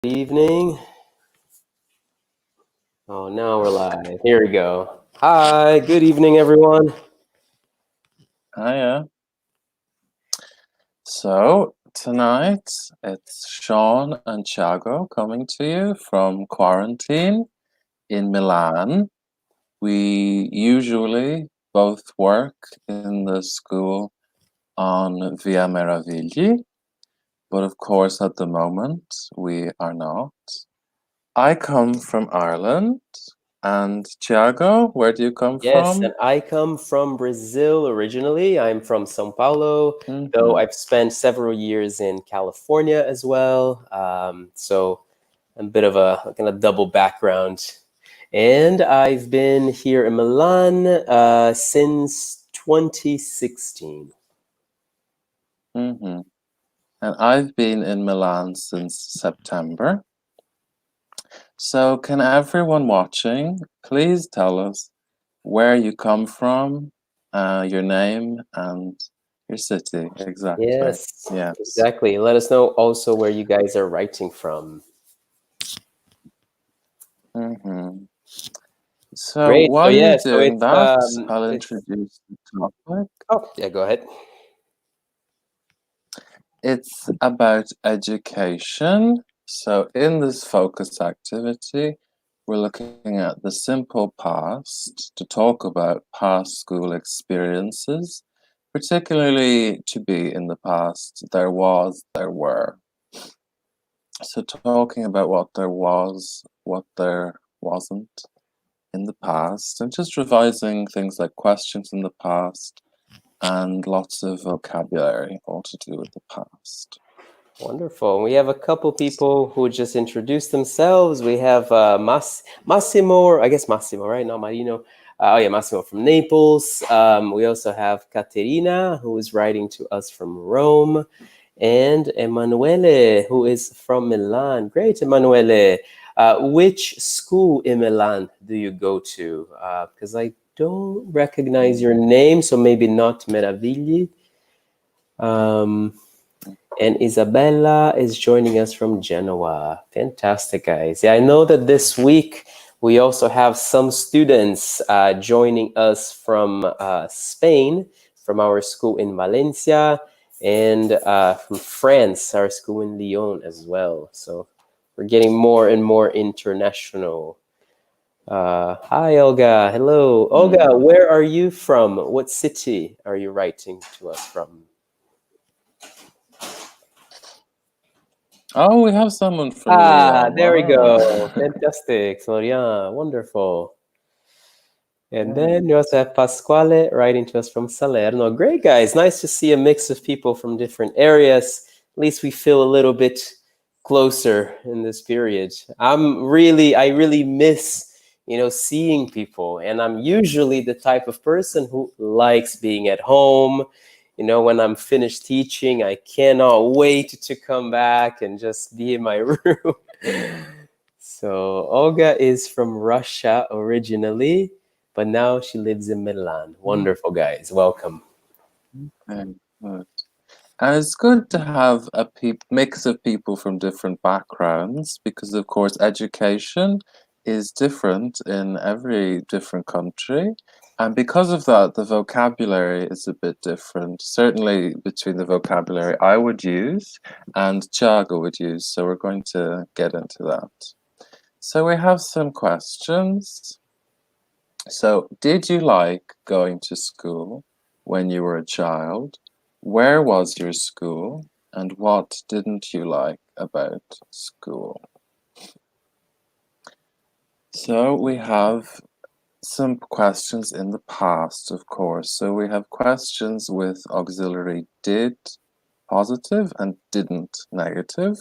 Evening. Oh, now we're live. Here we go. Hi, good evening, everyone. Hiya. So tonight it's Sean and Thiago coming to you from quarantine in Milan. We usually both work in the school on Via Meravigli, but of course at the moment we are not. I come from Ireland, and Thiago, where do you come Yes, from? and I come from Brazil originally. I'm from São Paulo, though Mm-hmm. I've spent several years in California as well. So I'm a bit of a kind of double background. And I've been here in Milan since 2016. Mm-hmm. And I've been in Milan since September. So, can everyone watching please tell us where you come from, your name, and your city exactly? Yes, Yes. exactly. Let us know also where you guys are writing from. Mm-hmm. So, Great. So while you're yeah, so doing that, I'll it's introduce the topic. oh yeah, go ahead. It's about education. So, in this focus activity, we're looking at the simple past to talk about past school experiences, particularly to be in the past. There was, there were. So, talking about what there was, what there wasn't in the past, and just revising things like questions in the past and lots of vocabulary all to do with the past. Wonderful. We have a couple people who just introduced themselves. We have Massimo, or I guess Massimo, right? Not Marino. Oh yeah, Massimo from Naples. We also have Caterina, who is writing to us from Rome, and Emanuele, who is from Milan. Great, Emanuele. Which school in Milan do you go to? Because I don't recognize your name, so maybe not Meravigli. Um, and Isabella is joining us from Genoa. Fantastic, guys. Yeah, I know that this week we also have some students joining us from Spain, from our school in Valencia, and from France, our school in Lyon as well. So we're getting more and more international. Hi, Olga. Hello. Olga, Mm. where are you from? What city are you writing to us from? Oh, we have someone from Ah, Lyon. there we Wow. go. Fantastic, Florian. Wonderful. And Mm. then we also have Pasquale writing to us from Salerno. Great, guys. Nice to see a mix of people from different areas. At least we feel a little bit closer in this period. I really miss, seeing people. And I'm usually the type of person who likes being at home. When I'm finished teaching, I cannot wait to come back and just be in my room. So Olga is from Russia originally, but now she lives in Milan. Mm. Wonderful, guys. Welcome. Okay, good. And it's good to have a mix of people from different backgrounds because, of course, education is different in every different country. And because of that, the vocabulary is a bit different, certainly between the vocabulary I would use and Thiago would use. So we're going to get into that. So we have some questions. So, did you like going to school when you were a child? Where was your school? And what didn't you like about school? So, we have some questions in the past, of course. So, we have questions with auxiliary did positive and didn't negative.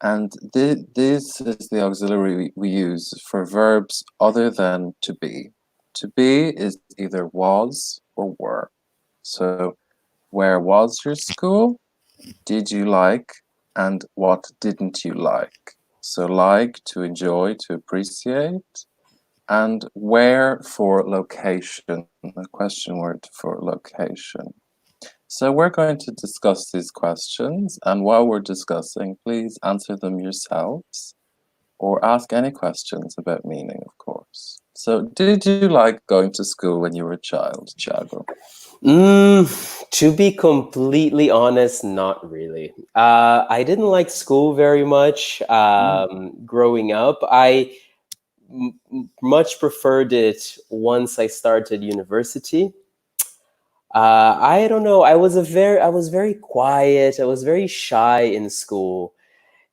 And this is the auxiliary we use for verbs other than to be. To be is either was or were. So, where was your school? Did you like? And what didn't you like? So, like, to enjoy, to appreciate. And where for location, a question word for location. So we're going to discuss these questions, and while we're discussing, please answer them yourselves or ask any questions about meaning, of course. So, did you like going to school when you were a child, Thiago? To be completely honest, not really. I didn't like school very much Mm, growing up. Much preferred it once I started university. I don't know. I was very quiet. I was very shy in school,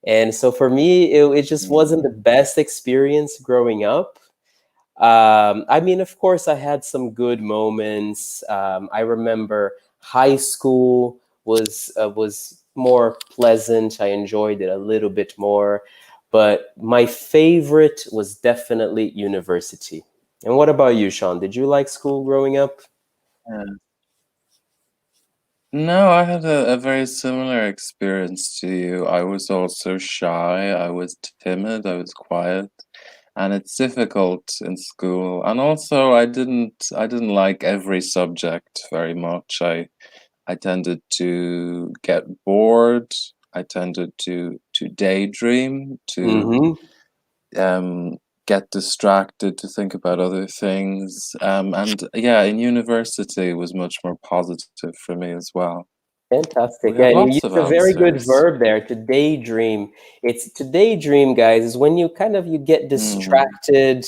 and so for me, it just wasn't the mm, best experience growing up. I mean, of course, I had some good moments. I remember high school was more pleasant. I enjoyed it a little bit more, but my favorite was definitely university. And what about you, Sean? Did you like school growing up? yeah. No, I had a very similar experience to you. I was also shy, I was timid, I was quiet, and it's difficult in school. And also I didn't like every subject very much. I tended to get bored. I tended to daydream, to Mm-hmm. um, get distracted, to think about other things. And yeah, in university it was much more positive for me as well. Fantastic. We Yeah, have and you lots used of a very good answers. verb there, to daydream. It's to daydream, guys, is when you get Mm, distracted,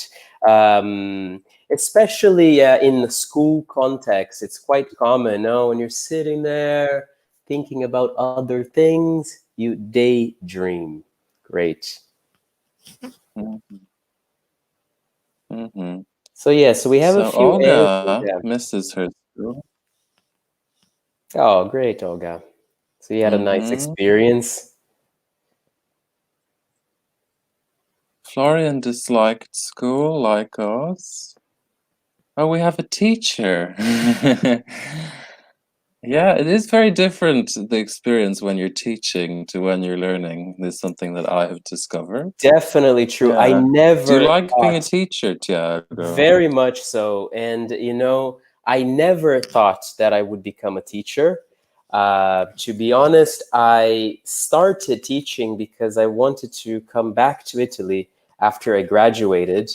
especially in the school context. It's quite common, no? When you're sitting there thinking about other things, you daydream. Great. mhm, mhm. So yeah, so we have a So few answers. Olga Yeah. misses her school. Oh, great, Olga. So you had a nice Hmm. experience. Florian disliked school like us. Oh, we have a teacher. Yeah, it is very different, the experience when you're teaching to when you're learning, is something that I have discovered. Definitely true. I Yeah. Do you never like being a thought. teacher, Tiago? Very much so. And, I never thought that I would become a teacher. To be honest, I started teaching because I wanted to come back to Italy after I graduated.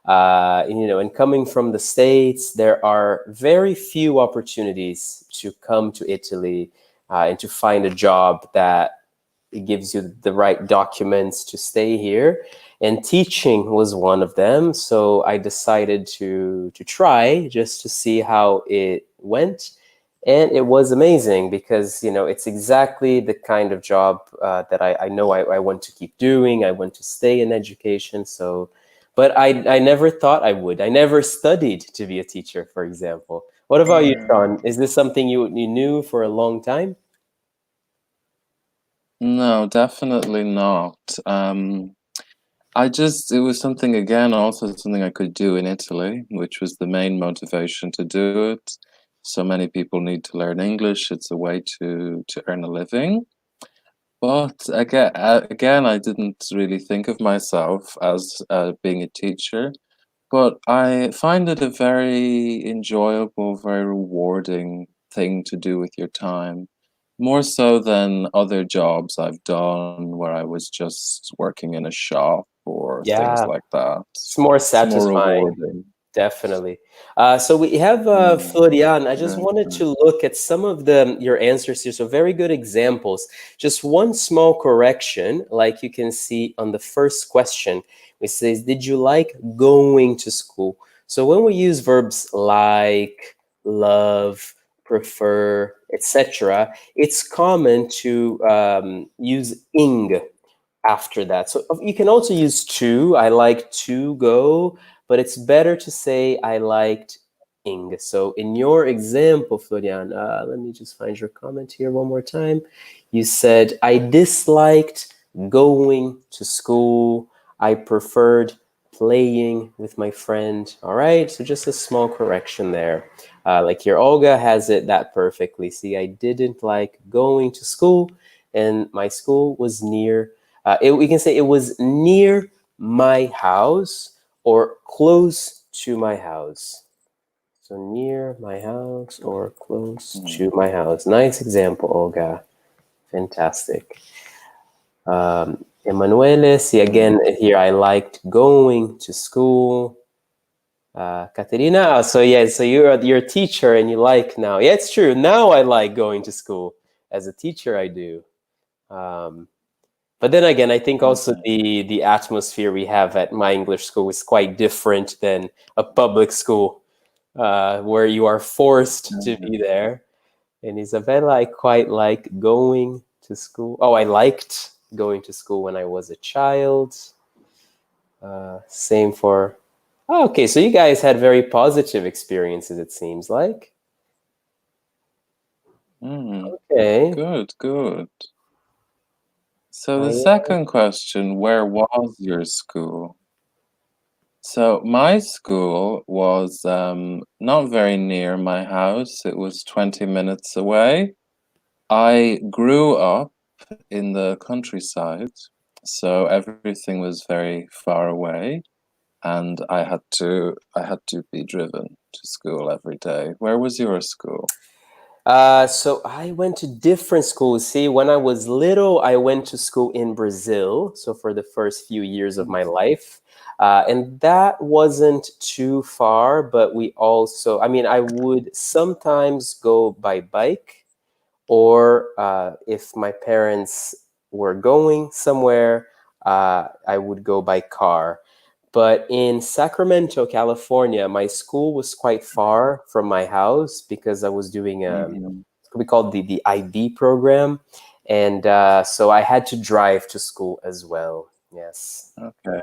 And coming from the States, there are very few opportunities to come to Italy and to find a job that it gives you the right documents to stay here, and teaching was one of them. So I decided to try just to see how it went, and it was amazing because it's exactly the kind of job that I know I want to keep doing. I want to stay in education. So but I never thought I would. I never studied to be a teacher, for example. What about you, Mm. Sean? Is this something you knew for a long time? No, definitely not. It was something, again, also something I could do in Italy, which was the main motivation to do it. So many people need to learn English. It's a way to earn a living. But again, I didn't really think of myself as being a teacher. But I find it a very enjoyable, very rewarding thing to do with your time. More so than other jobs I've done where I was just working in a shop or things Yeah, like that. it's more It's more satisfying. rewarding. Definitely. So we have Mm, Florian. I just right, wanted right. to look at some of your answers here. So very good examples. Just one small correction, like you can see on the first question, which says, "Did you like going to school?" So when we use verbs like, love, prefer, etc., it's common to use ing after that. So you can also use to. I like to go, but it's better to say I liked ing. So in your example, Florian, let me just find your comment here one more time. You said I disliked going to school. I preferred playing with my friend. All right, so just a small correction there. Like here, Olga has it that perfectly. See, I didn't like going to school, and my school was near we can say it was near my house or close to my house. So near my house or close to my house. Nice example, Olga. Fantastic. Emanuele, see again here, I liked going to school. Caterina, so yeah, so you're a teacher and you like now. Yeah, it's true. Now I like going to school. As a teacher, I do. Um, but then again, I think also Okay. the atmosphere we have at my English school is quite different than a public school where you are forced to be there. And Isabella, I quite like going to school. Oh, I liked going to school when I was a child. Same for. Oh, okay, so you guys had very positive experiences, it seems like. Okay. Good, good. So the Oh, second question, where was your school? So my school was not very near my house. It was 20 minutes away. I grew up in the countryside, so everything was very far away, and I had to be driven to school every day. Where was your school? so I went to different schools. See, when I was little, I went to school in Brazil. So for the first few years of my life. And that wasn't too far, but we also, I mean, I would sometimes go by bike, or if my parents were going somewhere, I would go by car. But in Sacramento, California, my school was quite far from my house because I was doing Hmm. we called the IB program, and so I had to drive to school as well. Yes. Okay.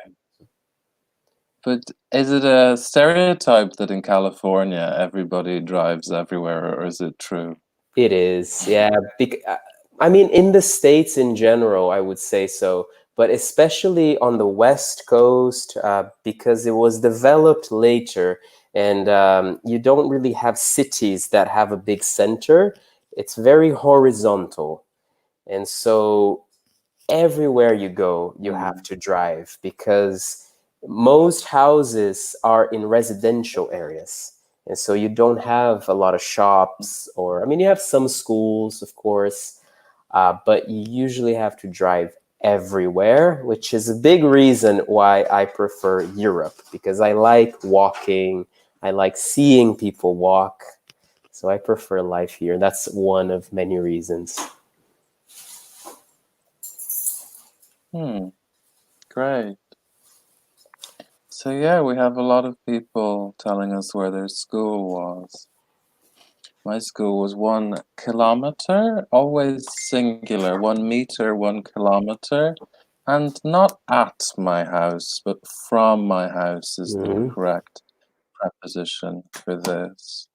But is it a stereotype that in California everybody drives everywhere, or is it true? It is, yeah. I mean, in the States in general, I would say so, but especially on the West Coast, because it was developed later, and you don't really have cities that have a big center. It's very horizontal. And so everywhere you go, you have Mm, to drive because most houses are in residential areas. And so you don't have a lot of shops, or, I mean, you have some schools, of course, but you usually have to drive everywhere, which is a big reason why I prefer Europe because I like walking, I like seeing people walk. So I prefer life here. That's one of many reasons. hmm, great. So yeah, we have a lot of people telling us where their school was. My school was 1 kilometer, always singular, 1 meter, 1 kilometer, and not at my house, but from my house is the Mhm. correct preposition for this.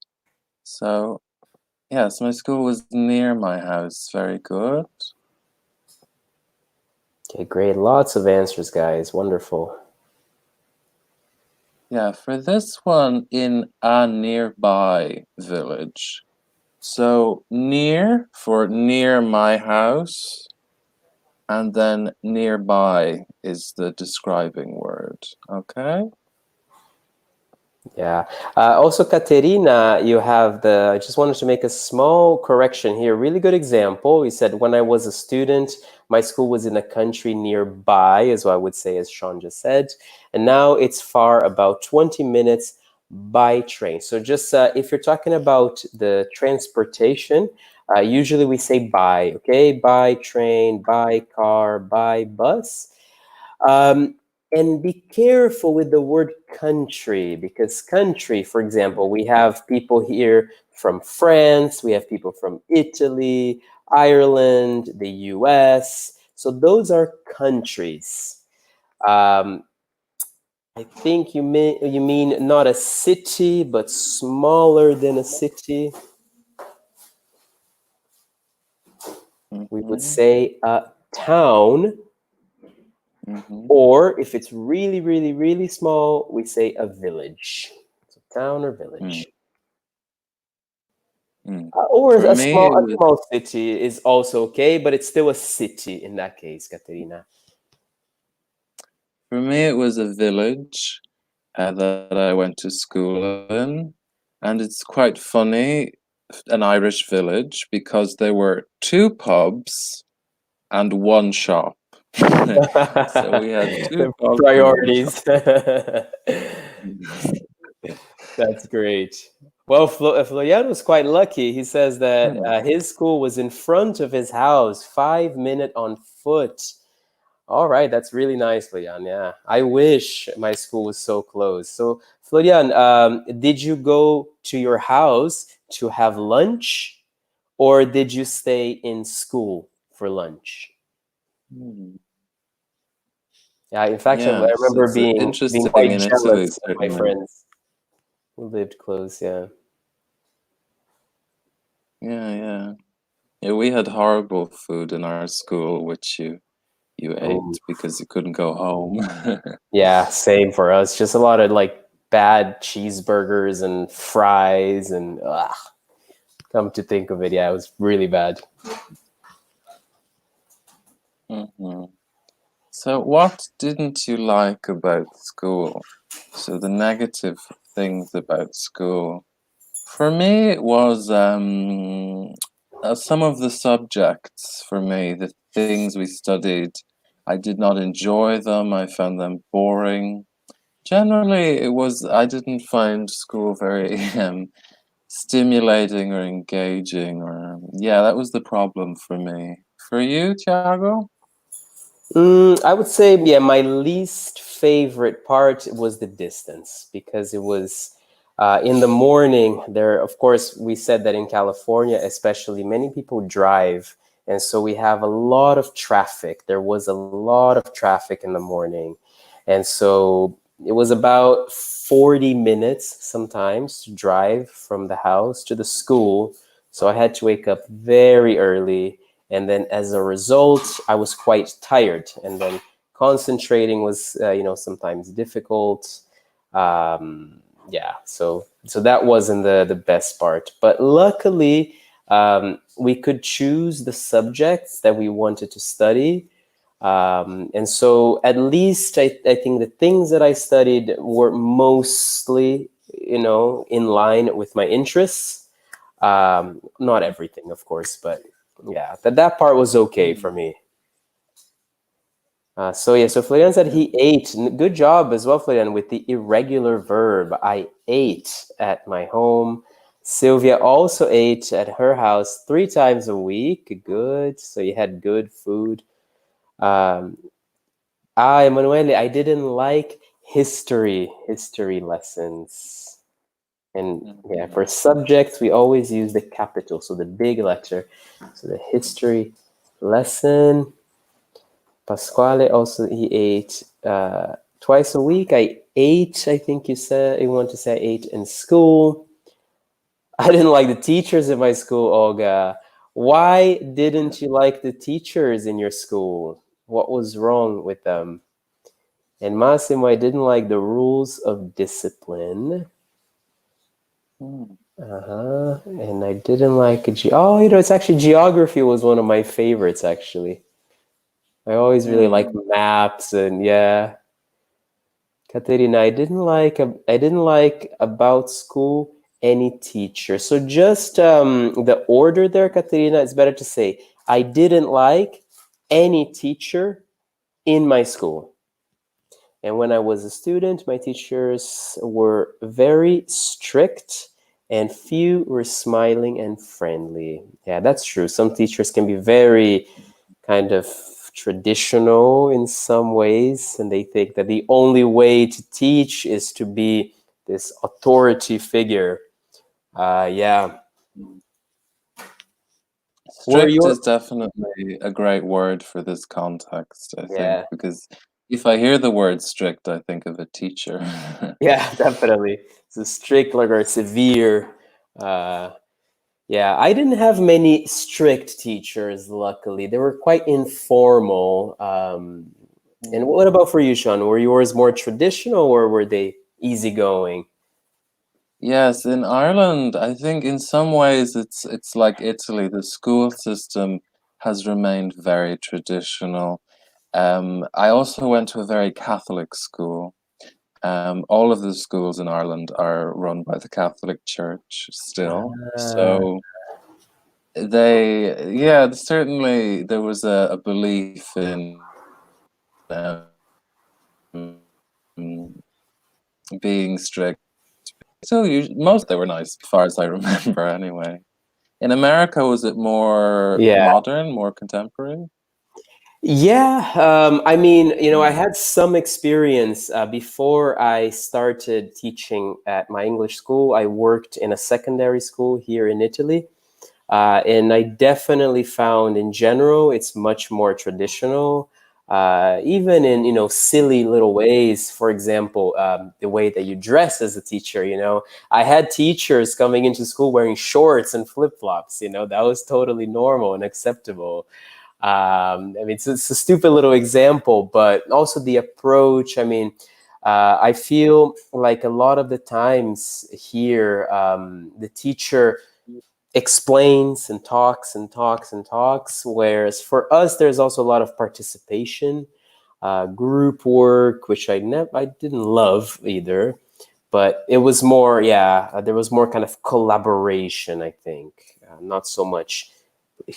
So yes, my school was near my house. Very good. Okay, great. Lots of answers, guys. Wonderful. Yeah, for this one, in a nearby village. So near for near my house, and then nearby is the describing word. Okay? Yeah. Also, Katerina, you have I just wanted to make a small correction here. Really good example. You said, when I was a student, my school was in a country nearby, as I would say, as Sean just said. And now it's far, about 20 minutes by train. So just if you're talking about the transportation, usually we say by, okay? By train, by car, by bus. Um, and be careful with the word country, because country, for example, we have people here from France, we have people from Italy, Ireland, the US. So those are countries. Um, I think you mean not a city, but smaller than a city. We would Mm-hmm. say a town. Mm-hmm. Or if it's really, really, really small, we say a village. So town or Mm, village. mm. Or For a me, small it a was small city is also okay, but it's still a city in that case, Katerina. for me it was a village that I went to school in. and it's quite funny, an Irish village, because there were two pubs and one shop. So we had two pubs and one shop. Priorities. That's great. Well, Florian was quite lucky. He says that Yeah. his school was in front of his house, 5 minutes on foot. All right, that's really nice, Florian. Yeah, I wish my school was so close. So, Florian, did you go to your house to have lunch, or did you stay in school for lunch? Hmm. Yeah, in fact, I Yes, remember it's being interesting quite in Italy, jealous of my certainly. friends who lived close. Yeah. Yeah, yeah. Yeah, we had horrible food in our school, which you Oh, ate because you couldn't go home. yeah, same for us. Just a lot of like bad cheeseburgers and fries, and come to think of it, yeah, it was really bad. Hmm. So, what didn't you like about school? So, the negative things about school. For me, it was some of the subjects for me, the things we studied. I did not enjoy them. I found them boring. Generally, I didn't find school very stimulating or engaging, or yeah, that was the problem for me. For you, Thiago? I would say, yeah, my least favorite part was the distance because it was in the morning. There, of course, we said that in California, especially, many people drive, and so we have a lot of traffic. There was a lot of traffic in the morning, and so it was about 40 minutes sometimes to drive from the house to the school. So I had to wake up very early, and then as a result I was quite tired, and then concentrating was sometimes difficult. Yeah, so that wasn't the best part, but luckily we could choose the subjects that we wanted to study. And so at least I think the things that I studied were mostly in line with my interests. Not everything, of course, but yeah, that part was okay for me. So yeah, so Florian said Yeah. he ate. Good job as well, Florian, with the irregular verb. I ate at my home. Sylvia also ate at her house 3 times a week. Good. So you had good food. Um, Emanuele, I didn't like history lessons. And yeah, Mhm. for subjects, we always use the capital, so the big letter. So the history lesson. Pasquale also, he ate twice a week. I ate, I think you want to say I ate in school. I didn't like the teachers in my school, Olga. Why didn't you like the teachers in your school? What was wrong with them? And Massimo, I didn't like the rules of discipline. Mm. Uh-huh. And I didn't like it's actually geography was one of my favorites actually. I always really like Mm. maps, and yeah. Katerina, I didn't like about school any teacher. So just the order there, Katerina, it's better to say I didn't like any teacher in my school. And when I was a student, my teachers were very strict and few were smiling and friendly. Yeah, that's true. Some teachers can be very kind of traditional in some ways, and they think that the only way to teach is to be this authority figure. Yeah. Mm. Were Strict your is definitely a great word for this context, I think, Yeah, because if I hear the word strict, I think of a teacher. yeah, definitely. So strict like or severe. Uh, Yeah, I didn't have many strict teachers, luckily. They were quite informal. And Mm. what about for you, Sean? Were yours more traditional or were they easygoing? Yes, in Ireland, I think in some ways it's like Italy. The school system has remained very traditional. I also went to a very Catholic school, All of the schools in Ireland are run by the Catholic Church still. Ah, So yeah, certainly there was a belief in um, being strict. So most they were nice, as far as I remember, anyway. In America, was it more yeah. modern, more contemporary? Yeah, I mean, I Mm. had some experience before I started teaching at my English school. I worked in a secondary school here in Italy, and I definitely found, in general, it's much more traditional, even in silly little ways. For example, the way that you dress as a teacher. I had teachers coming into school wearing shorts and flip flops. That was totally normal and acceptable. I mean, it's a stupid little example, but also the approach. I mean, I feel like a lot of the times here, the teacher explains and talks and talks and talks, whereas for us, there's also a lot of participation, group work, which I didn't love either, but it was more, yeah, there was more kind of collaboration, I think, not so much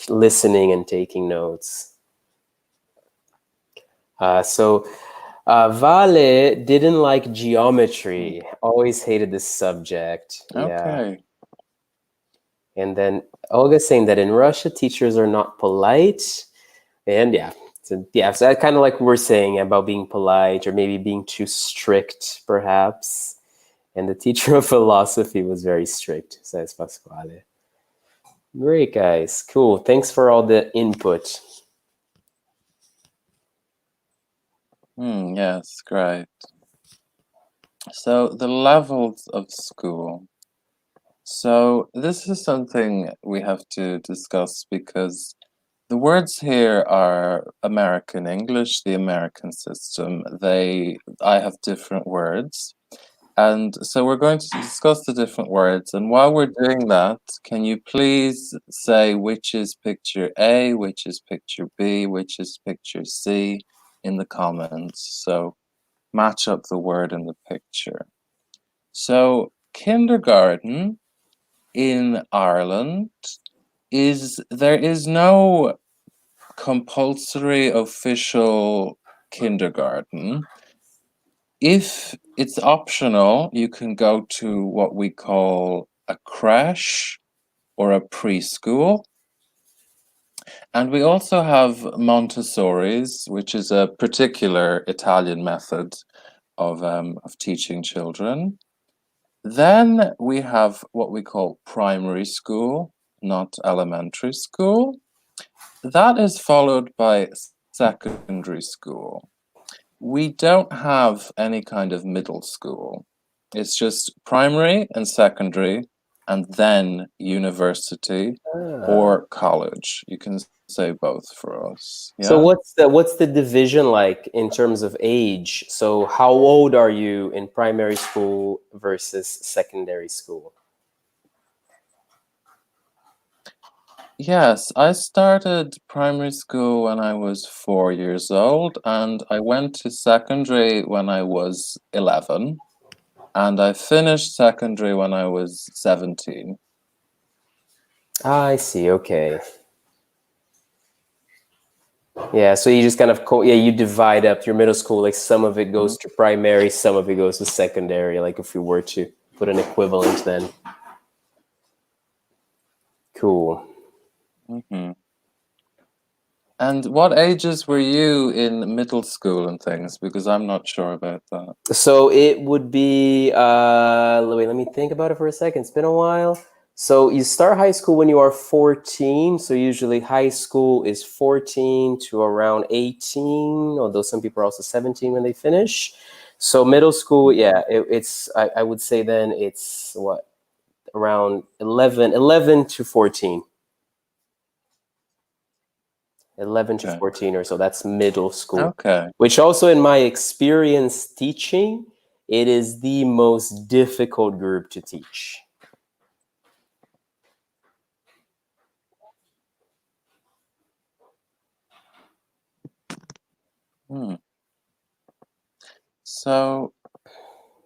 listening and taking notes. Vale didn't like Mm. geometry. Always hated this subject. Yeah. Okay. And then Olga saying that in Russia, teachers are not polite. And yeah. So that kind of like we're saying about being polite or maybe being too strict, perhaps. And the teacher of philosophy was very strict, says Pasquale. Great, guys. Cool. Thanks for all the input. Yes, great. So the levels of school. So this is something we have to discuss because the words here are American English, the American system. I have different words. And so we're going to discuss the different words. And while we're doing that, can you please say which is picture A, which is picture B, which is picture C in the comments? So match up the word in the picture. So kindergarten in Ireland there is no compulsory official kindergarten. If it's optional, you can go to what we call a creche or a preschool. And we also have Montessori's, which is a particular Italian method of teaching children. Then we have what we call primary school, not elementary school. That is followed by secondary school. We don't have any kind of middle school. It's just primary and secondary, and then university Ah. or college. You can say both for us. So Yeah? what's the division like in terms of age? So how old are you in primary school versus secondary school? Yes, I started primary school when I was 4 years old, and I went to secondary when I was 11, and I finished secondary when I was 17. Ah, I see. Okay. Yeah, so you just kind of yeah, you divide up your middle school, like some of it Mhm. goes to primary, some of it goes to secondary, like if we were to put an equivalent then. Cool. Mhm. And what ages were you in middle school and things? Because I'm not sure about that. So it would be wait, let me think about it for a second. It's been a while. So you start high school when you are 14. So usually high school is 14 to around 18, although some people are also 17 when they finish. So middle school, yeah, it's I would say then it's what, around 11 to 14. 11 to Okay. 14 or so. That's middle school, Okay. which also in my experience teaching, it is the most difficult group to teach. Hmm. So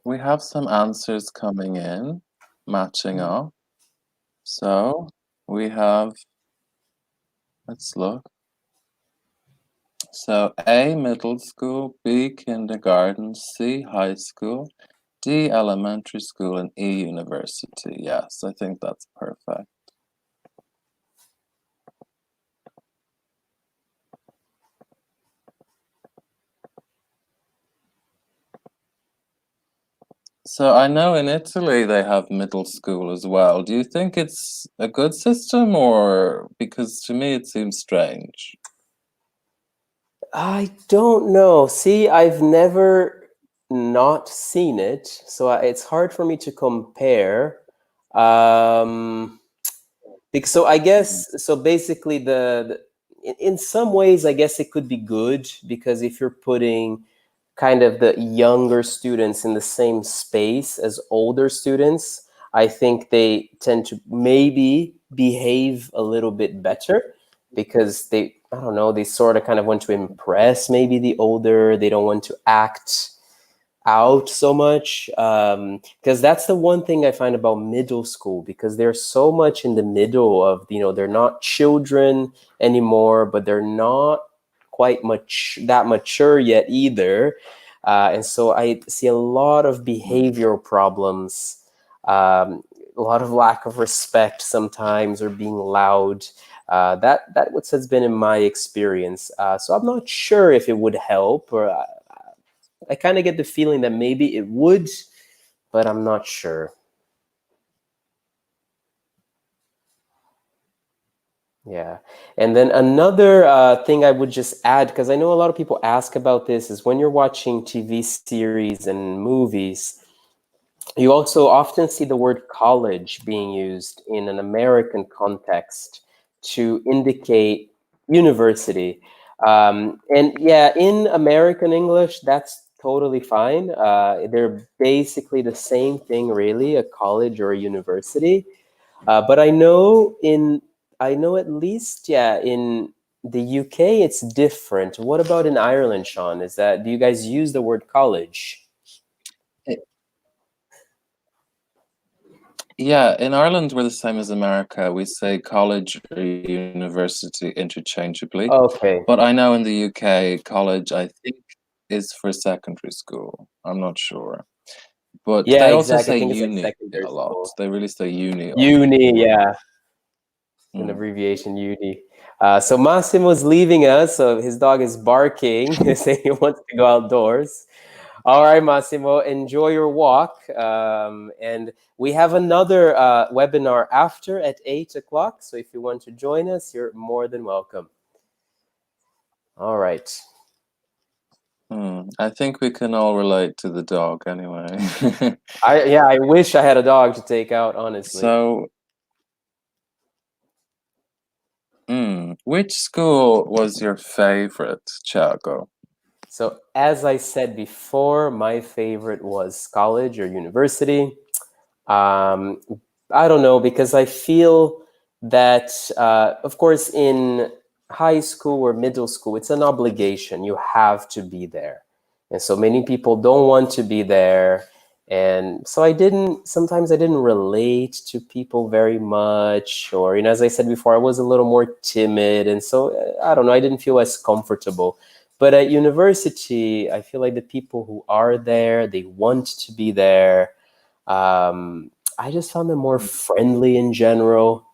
we have some answers coming in, matching up. So we have, let's look. So A, middle school, B, kindergarten, C, high school, D, elementary school, and E, university. Yes, I think that's perfect. So I know in Italy they have middle school as well. Do you think it's a good system, or because to me it seems strange? I don't know. See, I've never not seen it, so it's hard for me to compare. Um, because so I Mm, guess so basically in some ways I guess it could be good because if you're putting kind of the younger students in the same space as older students, I think they tend to maybe behave a little bit better because they, I don't know, they sort of kind of want to impress maybe the older, they don't want to act out so much because that's the one thing I find about middle school because they're so much in the middle of, you know, they're not children anymore, but they're not quite much that mature yet either. And so I see a lot of mm, behavioral problems, a lot of lack of respect sometimes, or being loud. That what has been in my experience. So I'm not sure if it would help, or I kind of get the feeling that maybe it would, but I'm not sure. Yeah. And then another thing I would just add, because I know a lot of people ask about this, is when you're watching TV series and movies, you also often see the word college being used in an American context to indicate university. And yeah, in American English, that's totally fine. They're basically the same thing, really, a college or a university. But I know at least, yeah, in the UK, it's different. What about in Ireland, Sean? Is that, do you guys use the word college? mm. Yeah, in Ireland, we're the same as America. We say college or university interchangeably. Okay. But I know in the UK, college, I think, is for secondary school. I'm not sure. But Yeah, they also exactly. I say think it's like uni secondary a lot. school. They really say uni all Uni, the time. yeah, an Mm. abbreviation, uni. So Massimo's leaving us, so his dog is barking, saying he wants to go outdoors. All right, Massimo, enjoy your walk. And we have another webinar after at 8 o'clock. So if you want to join us, you're more than welcome. All right. I think we can all relate to the dog anyway. Yeah, I wish I had a dog to take out, honestly. So, which school was your favorite, Thiago? So as I said before, my favorite was college or university. Um, I don't know because I feel that, of course, in high school or middle school, it's an obligation. You have to be there, and so many people don't want to be there. And so sometimes I didn't relate to people very much, or, you know, as I said before, I was a little more timid, and so I don't know, I didn't feel as comfortable. But at university, I feel like the people who are there, they want to be there. I just found them more friendly in general,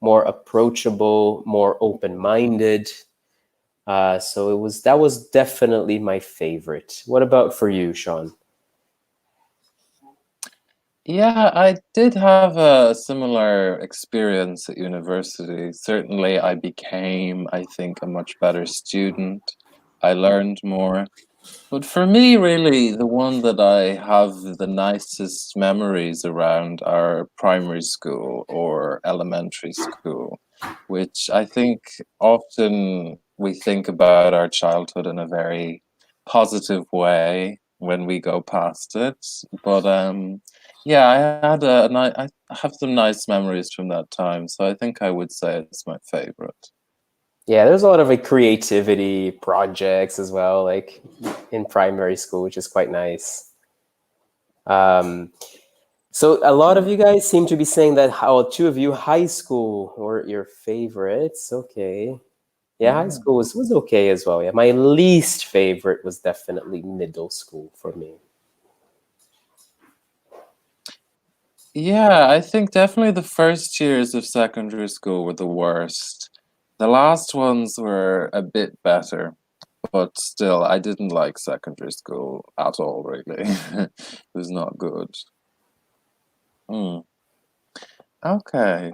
more approachable, more open-minded. So that was definitely my favorite. What about for you, Sean? Yeah, I did have a similar experience at university. Certainly, I became, I think, a much better student. I learned more. But for me, really, the one that I have the nicest memories around are primary school or elementary school, which I think often we think about our childhood in a very positive way when we go past it. But yeah, I have some nice memories from that time, so I think I would say it's my favorite. Yeah, there's a lot of like creativity projects as well, like in primary school, which is quite nice. Um, so a lot of you guys seem to be saying that how two of you high school were your favorites. Okay. Yeah, high Mm. school was okay as well. Yeah, my least favorite was definitely middle school for me. Yeah, I think definitely the first years of secondary school were the worst. The last ones were a bit better, but still, I didn't like secondary school at all, really. It was not good. Mm. Okay,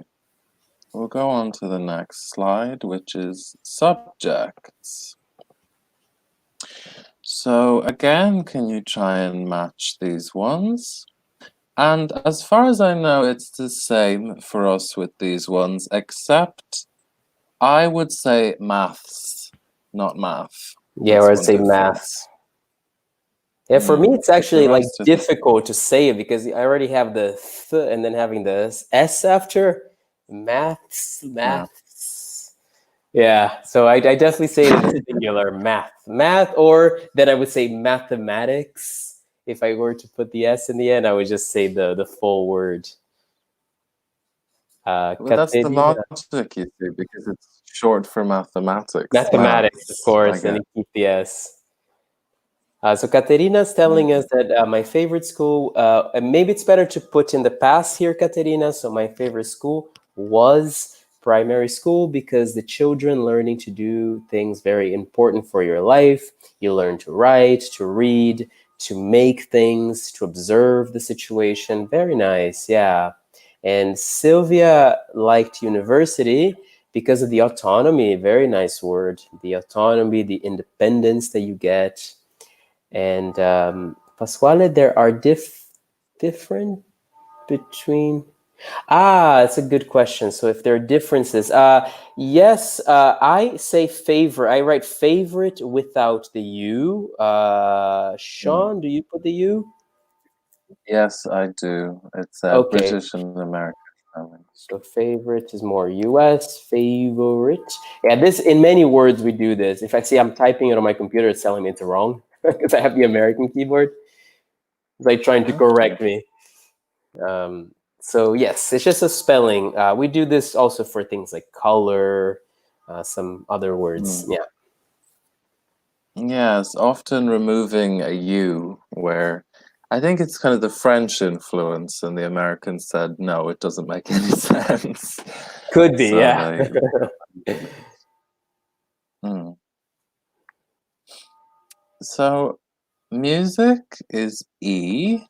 we'll go on to the next slide, which is subjects. So again, can you try and match these ones? And as far as I know, it's the same for us with these ones, except I would say maths, not math. Yeah, That's or I'd one say math. difference. Yeah, for me, it's The actually like rest is difficult to say it because I already have the th and then having the s after maths, math. maths. Yeah, so I definitely say it in singular, math, or then I would say mathematics. If I were to put the s in the end, I would just say the full word. Well, that's the Caterina, logic, you see, because it's short for mathematics, mathematics, of maths, I course, and guess. you keep the s. So Katerina's telling us Mm, that my favorite school, and maybe it's better to put in the past here, Katerina. So my favorite school was primary school because the children learning to do things very important for your life. You learn to write, to read, to make things, to observe the situation. Very nice, yeah. And Sylvia liked university because of the autonomy. Very nice word. The autonomy, the independence that you get. And Pasquale, there are different between. Ah, it's a good question. So if there are differences, yes, I say favorite. I write favorite without the U. mm. Sean, do you put the U? Yes, I do. It's Okay. British and American spelling. So favorite is more US. Favorite. Yeah, this in many words we do this. If I see I'm typing it on my computer, it's telling me it's wrong because I have the American keyboard. It's like trying to Okay. correct me. So yes, it's just a spelling. We do this also for things like color, some other words. Mm. Yeah, Yes, often removing a U, where I think it's kind of the French influence, and the Americans said, no, it doesn't make any sense. could be. So Yeah. they. Mm. So music is E.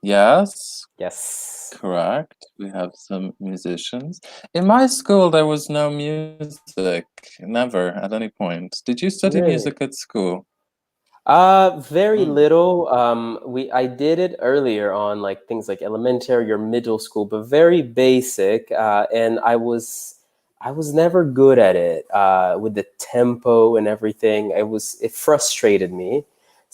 Yes, Yes. correct. We have some musicians. In my school, there was no music, never at any point. Did you study Really? music at school? Very Mm. little. I did it earlier on like things like elementary or middle school, but very basic. And I was never good at it with the tempo and everything. It frustrated me.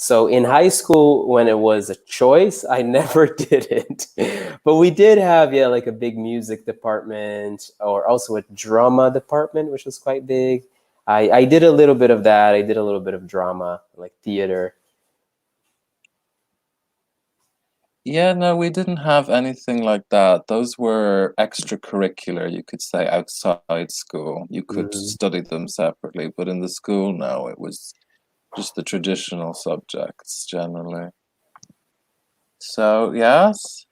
So in high school, when it was a choice, I never did it. But we did have like a big music department or also a drama department, which was quite big. I did a little bit of that. I did a little bit of drama, like theater. Yeah, no, we didn't have anything like that. Those were extracurricular, you could say, outside school. You could Mhm. study them separately, but in the school, no, it was just the traditional subjects generally. So, yes,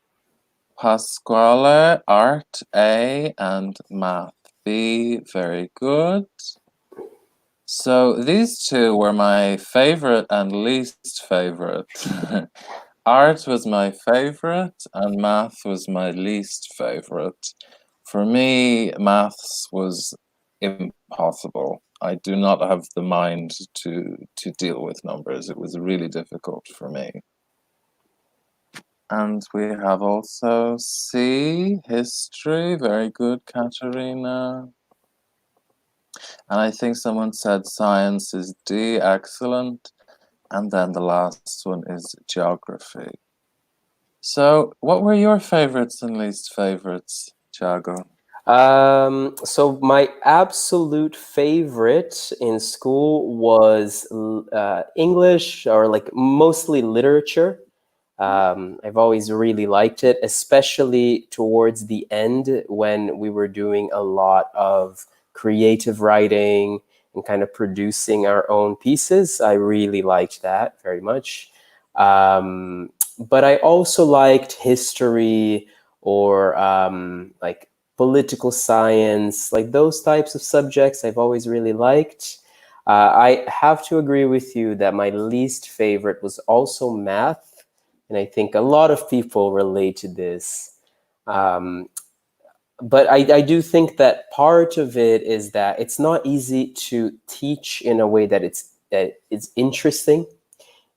Pasquale, art A, and math B, very good. So these two were my favorite and least favorite. Art was my favorite, and math was my least favorite. For me, maths was impossible. I do not have the mind to deal with numbers. It was really difficult for me. And we have also C, history. Very good, Katerina. And I think someone said science is D, excellent. And then the last one is geography. So, what were your favorites and least favorites, Thiago? So my absolute favorite in school was English or like mostly literature. I've always really liked it, especially towards the end when we were doing a lot of creative writing and kind of producing our own pieces. I really liked that very much. But I also liked history or like political science, like those types of subjects I've always really liked. I have to agree with you that my least favorite was also math, and I think a lot of people relate to this. Um, but I do think that part of it is that it's not easy to teach in a way that it's interesting,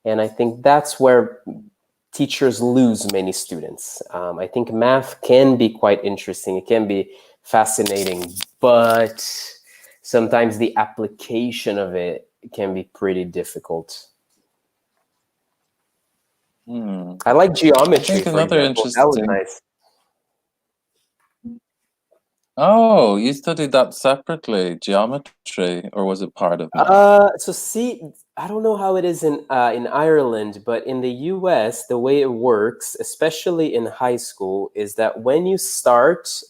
and I think that's where teachers lose many students. I think math can be quite interesting. It can be fascinating, but sometimes the application of it can be pretty difficult. Hmm. I like I geometry, think for another example. That was interesting. nice. Oh, you studied that separately, geometry, or was it part of math? So see, I don't know how it is in Ireland, but in the U.S., the way it works, especially in high school, is that when you start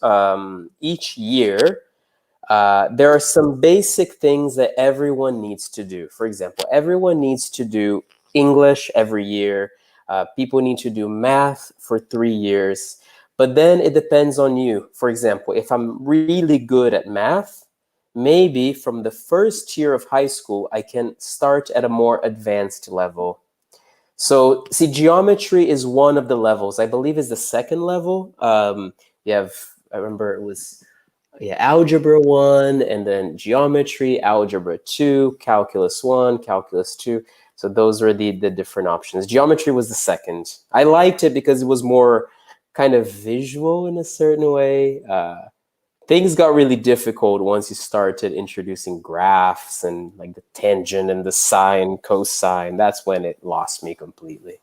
each year, there are some basic things that everyone needs to do. For example, everyone needs to do English every year. People need to do math for 3 years. But then it depends on you. For example, if I'm really good at math, maybe from the first year of high school, I can start at a more advanced level. So, see, geometry is one of the levels. I believe is the second level. You have, I remember it was yeah, algebra 1 and then geometry, algebra 2, calculus 1, calculus 2. So those were the different options. Geometry was the second. I liked it because it was more kind of visual in a certain way. Things got really difficult once you started introducing graphs and like the tangent and the sine, cosine. That's when it lost me completely.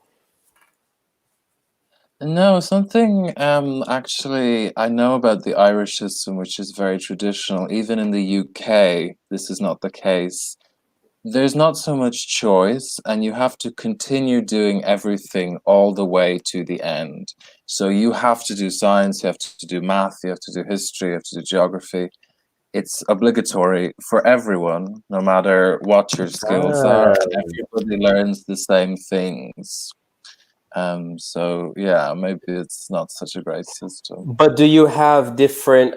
No, something actually I know about the Irish system, which is very traditional. Even in the UK, this is not the case. There's not so much choice, and you have to continue doing everything all the way to the end. So you have to do science, you have to do math, you have to do history, you have to do geography. It's obligatory for everyone, no matter what your skills are. Ah. Everybody learns the same things. So yeah, maybe it's not such a great system. But do you have different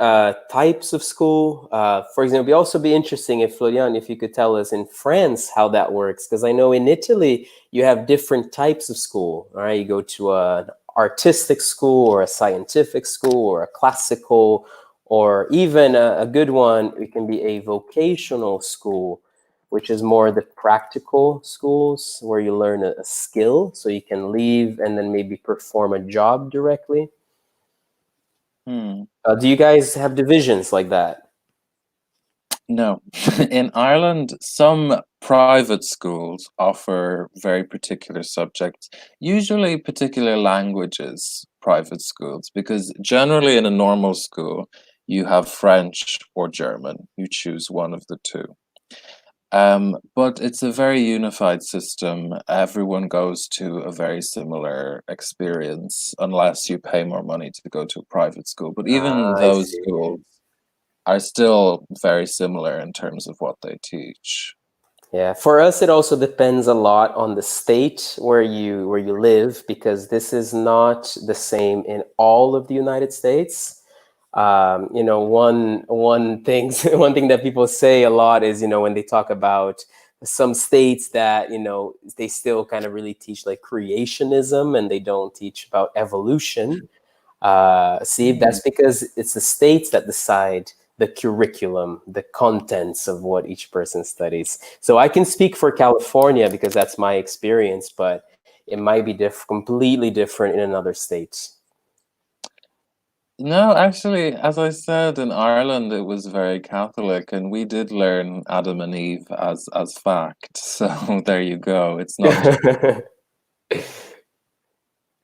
types of school? For example, it'd be also be interesting if Florian, if you could tell us in France how that works, because I know in Italy you have different types of school. All right, you go to an artistic school or a scientific school or a classical, or even a good one. It can be a vocational school, which is more the practical schools where you learn a skill so you can leave and then maybe perform a job directly. Hmm. Do you guys have divisions like that? No. In Ireland, some private schools offer very particular subjects, usually particular languages, private schools, because generally in a normal school, you have French or German. You choose one of the two. But it's a very unified system. Everyone goes to a very similar experience, unless you pay more money to go to a private school. But even I those see. schools are still very similar in terms of what they teach. Yeah, for us it also depends a lot on the state where you live because this is not the same in all of the United States. One thing one thing that people say a lot is when they talk about some states that they still kind of really teach like creationism and they don't teach about evolution. See, Mm. that's because it's the states that decide the curriculum, the contents of what each person studies. So I can speak for California because that's my experience, but it might be completely different in another state. No, actually, as I said, in Ireland it was very Catholic, and we did learn Adam and Eve as fact. So there you go. It's not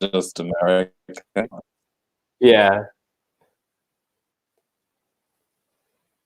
just America. Yeah.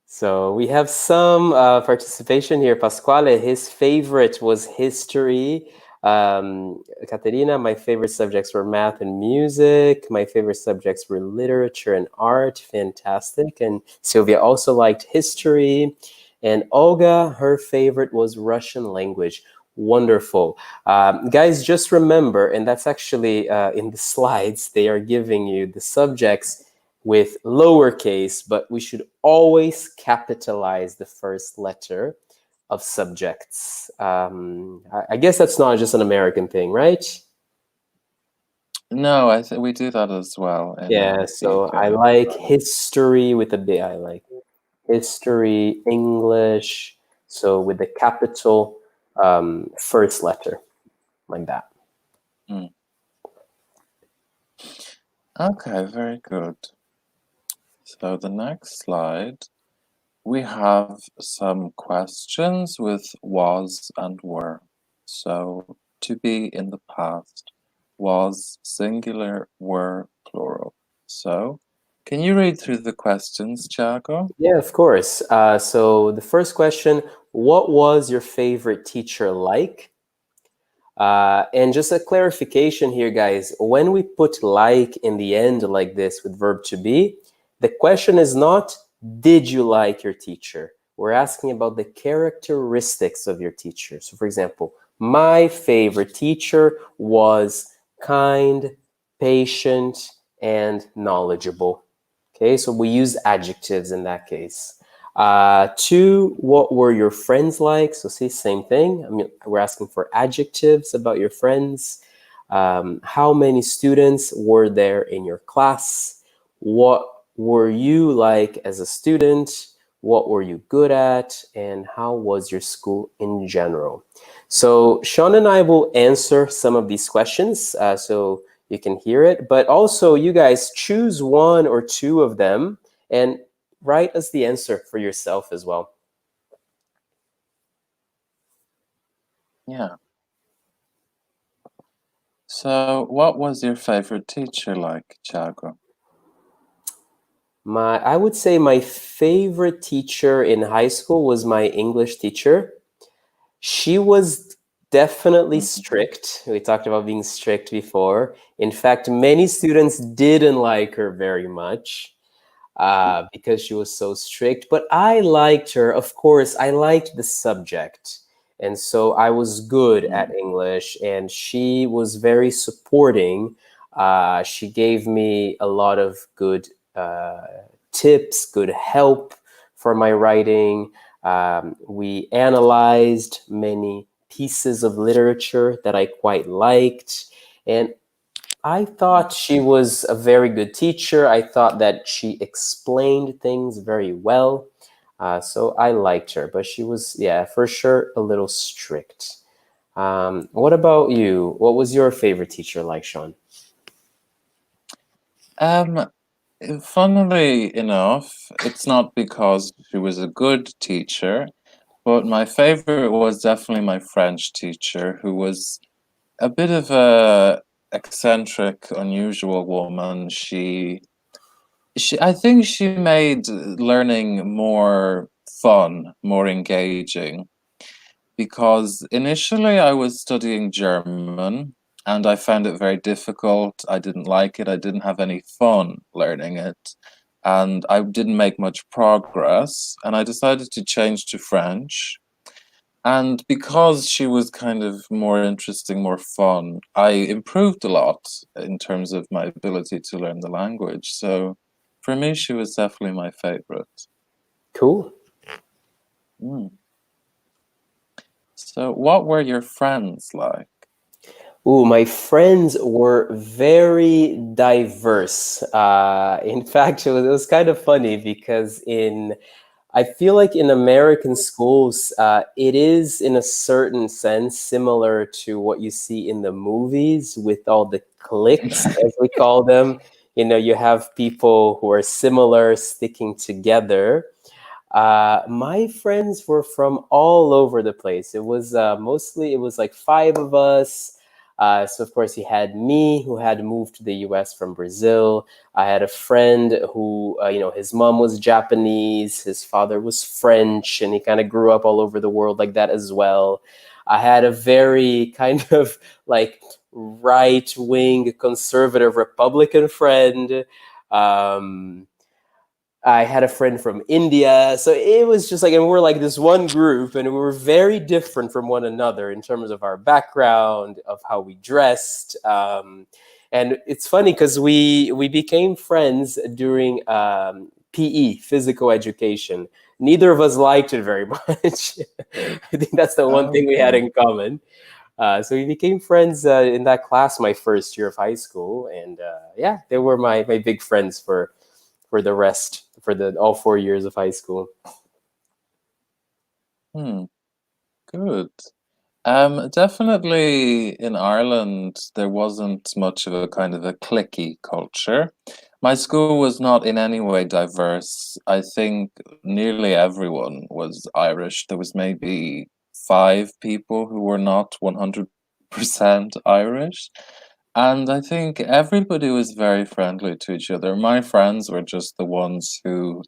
So we have some participation here. Pasquale, his favorite was history. Katerina, my favorite subjects were math and music. My favorite subjects were literature and art. Fantastic. And Sylvia also liked history. And Olga, her favorite was Russian language. Wonderful. Guys, just remember, and that's actually in the slides, they are giving you the subjects with lowercase, but we should always capitalize the first letter of subjects. I guess that's not just an American thing, right? No, I think we do that as well in Yeah, the so I UK. like history with a B. I like history, English, so with the capital first letter, like that. Mm. Okay, very good. So the next slide, we have some questions with was and were. So to be in the past, was singular, were plural. So can you read through the questions, Thiago? Yeah, of course. So the first question, what was your favorite teacher like? And just a clarification here, guys, when we put like in the end like this with verb to be, the question is not, did you like your teacher? We're asking about the characteristics of your teacher. So for example, my favorite teacher was kind, patient, and knowledgeable. Okay, so we use adjectives in that case. Two, what were your friends like? So see, same thing. I mean, we're asking for adjectives about your friends. How many students were there in your class? What were you like as a student? What were you good at? And how was your school in general? So Sean and I will answer some of these questions so you can hear it. But also, you guys choose one or two of them and write as the answer for yourself as well. Yeah. So what was your favorite teacher like, Thiago? I would say my favorite teacher in high school was my English teacher. She was definitely Mhm. strict. We talked about being strict before. In fact, many students didn't like her very much. Because she was so strict. But I liked her. Of course, I liked the subject. And so I was good at Mm. English, and she was very supporting. She gave me a lot of good uh, tips, good help for my writing. We analyzed many pieces of literature that I quite liked. And I thought she was a very good teacher. I thought that she explained things very well. So I liked her, but she was, yeah, for sure, a little strict. What about you? What was your favorite teacher like, Sean? Um, Funnily enough, it's not because she was a good teacher, but my favorite was definitely my French teacher, who was a bit of a eccentric, unusual woman. I think she made learning more fun, more engaging, because initially I was studying German and I found it very difficult. I didn't like it. I didn't have any fun learning it. And I didn't make much progress. And I decided to change to French. And because she was kind of more interesting, more fun, I improved a lot in terms of my ability to learn the language. So for me, she was definitely my favorite. Cool. Mm. So, what were your friends like? Ooh, my friends were very diverse. In fact, it was kind of funny because I feel like in American schools, it is in a certain sense similar to what you see in the movies with all the cliques, as we call them. You know, you have people who are similar sticking together. My friends were from all over the place. It was mostly, it was like five of us. So of course, you had me who had moved to the U.S. from Brazil. I had a friend who, his mom was Japanese, his father was French, and he kind of grew up all over the world like that as well. I had a very kind of like right wing conservative Republican friend. Um, I had a friend from India. So it was just like, and we're like this one group, and we were very different from one another in terms of our background, of how we dressed. And it's funny because we became friends during PE, physical education. Neither of us liked it very much. I think that's the one thing we had Okay. in common. So we became friends in that class my first year of high school, and yeah, they were my big friends for the rest for the all 4 years of high school. Hmm. Good. Definitely in Ireland, there wasn't much of a kind of a cliquey culture. My school was not in any way diverse. I think nearly everyone was Irish. There was maybe five people who were not 100% Irish. And I think everybody was very friendly to each other. My friends were just the ones who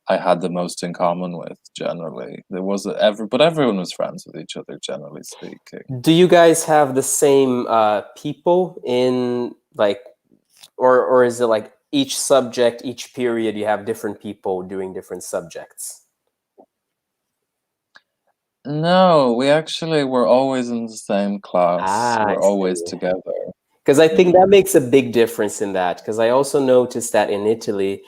I had the most in common with generally. There was but everyone was friends with each other, generally speaking. Do you guys have the same people in like, or is it like each subject, each period, you have different people doing different subjects? No, we actually were always in the same class. Ah, I We're always see. together. Because I think Mm. that makes a big difference in that. Because I also noticed that in Italy,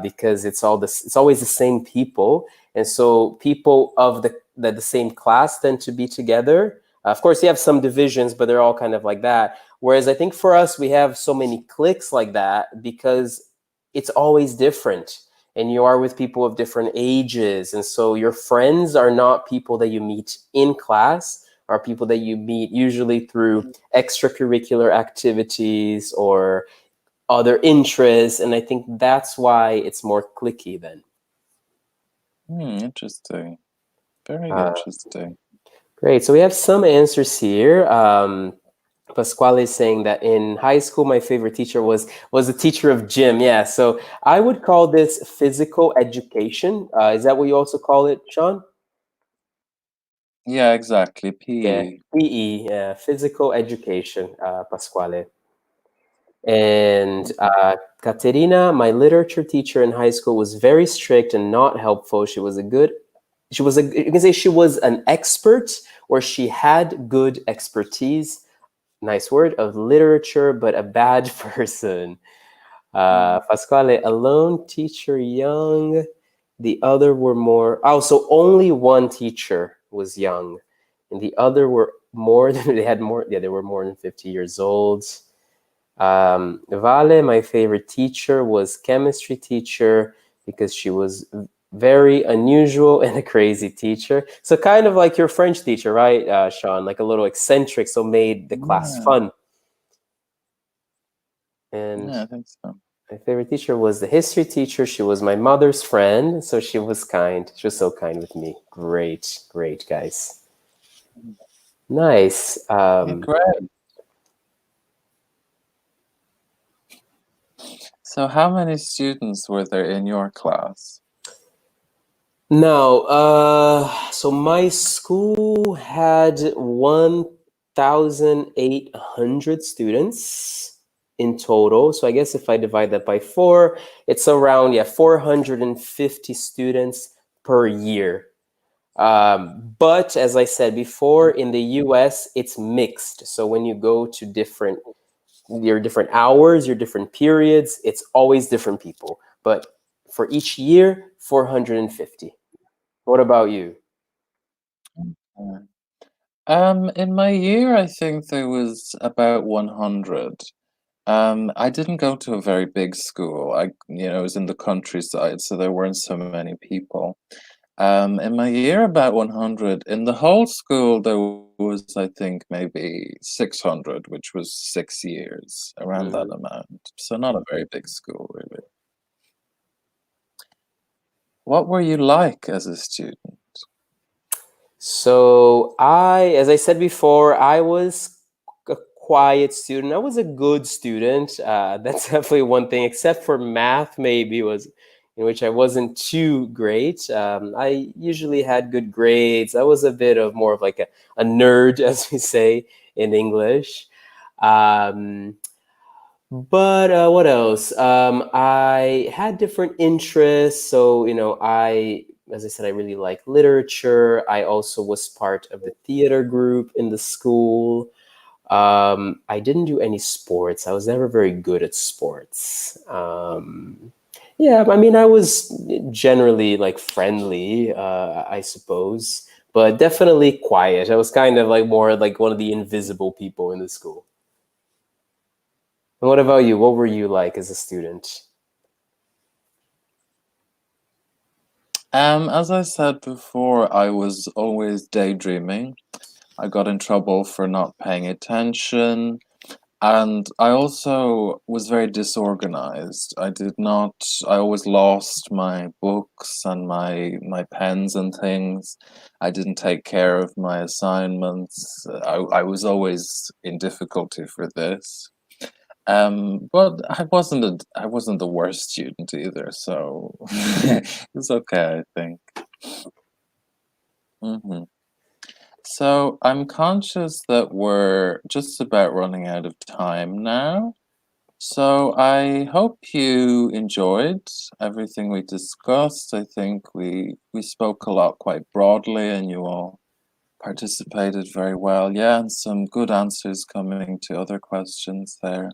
because it's always the same people, and so people of the same class tend to be together. Of course, you have some divisions, but they're all kind of like that. Whereas I think for us, we have so many cliques like that because it's always different, and you are with people of different ages, and so your friends are not people that you meet in class, are people that you meet usually through extracurricular activities or other interests, and I think that's why it's more clicky then. Interesting. Very uh, interesting. Great, so we have some answers here. Pasquale is saying that in high school my favorite teacher was a teacher of gym. Yeah, so I would call this physical education. Is that what you also call it, Sean? Yeah, exactly. Yeah, PE. PE, yeah, physical education, Pasquale. And Katerina, my literature teacher in high school, was very strict and not helpful. You can say she was an expert, or she had good expertise, nice word, of literature, but a bad person. Mm. Pasquale, alone teacher young. The other were more, oh, so only one teacher was young. And the other were more than, they had more, yeah, they were more than 50 years old. Vale, my favorite teacher, was chemistry teacher because she was very unusual and a crazy teacher. So kind of like your French teacher, right, Sean? Like a little eccentric, so made the class Yeah, fun. And yeah, I think so. my favorite teacher was the history teacher. She was my mother's friend, so she was kind. She was so kind with me. Great, great, guys. Nice. Yeah, great. So how many students were there in your class? Now, so my school had 1,800 students in total. So I guess if I divide that by four, it's around, yeah, 450 students per year. But as I said before, in the US, it's mixed. So when you go to your different hours, your different periods, it's always different people. But for each year, 450. What about you? Uh, in my year, I think there was about 100. I didn't go to a very big school. It was in the countryside, so there weren't so many people. In my year, about 100. In the whole school, there was, I think, maybe 600, which was 6 years, around that Mhm. amount. So not a very big school, really. What were you like as a student? So as I said before, I was a quiet student. I was a good student. That's definitely one thing, except for math. Maybe was in which I wasn't too great. I usually had good grades. I was a bit of more of like a nerd, as we say in English. Um, but what else? I had different interests. So, as I said, I really like literature. I also was part of the theater group in the school. I didn't do any sports. I was never very good at sports. Yeah, I mean, I was generally like friendly, I suppose, but definitely quiet. I was kind of like more like one of the invisible people in the school. And what about you? What were you like as a student? As I said before, I was always daydreaming. I got in trouble for not paying attention. And I also was very disorganized. I always lost my books and my pens and things. I didn't take care of my assignments. I was always in difficulty for this. But I wasn't the worst student either, so it's okay, I think. Hmm. So I'm conscious that we're just about running out of time now. So I hope you enjoyed everything we discussed. I think we spoke a lot quite broadly and you all participated very well. Yeah, and some good answers coming to other questions there.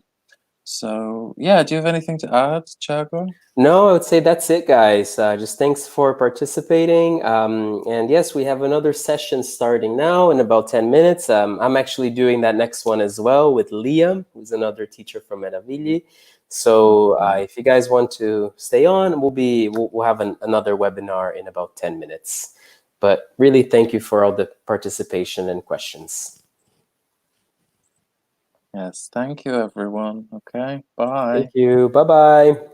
So yeah, do you have anything to add, Thiago? No, I would say that's it, guys. Just thanks for participating. And yes, we have another session starting now in about 10 minutes. I'm actually doing that next one as well with Liam, who's another teacher from Meravigli. So Okay. if you guys want to stay on, we'll have another webinar in about 10 minutes. But really, thank you for all the participation and questions. Yes, thank you everyone. Okay, bye. Thank you. Bye bye.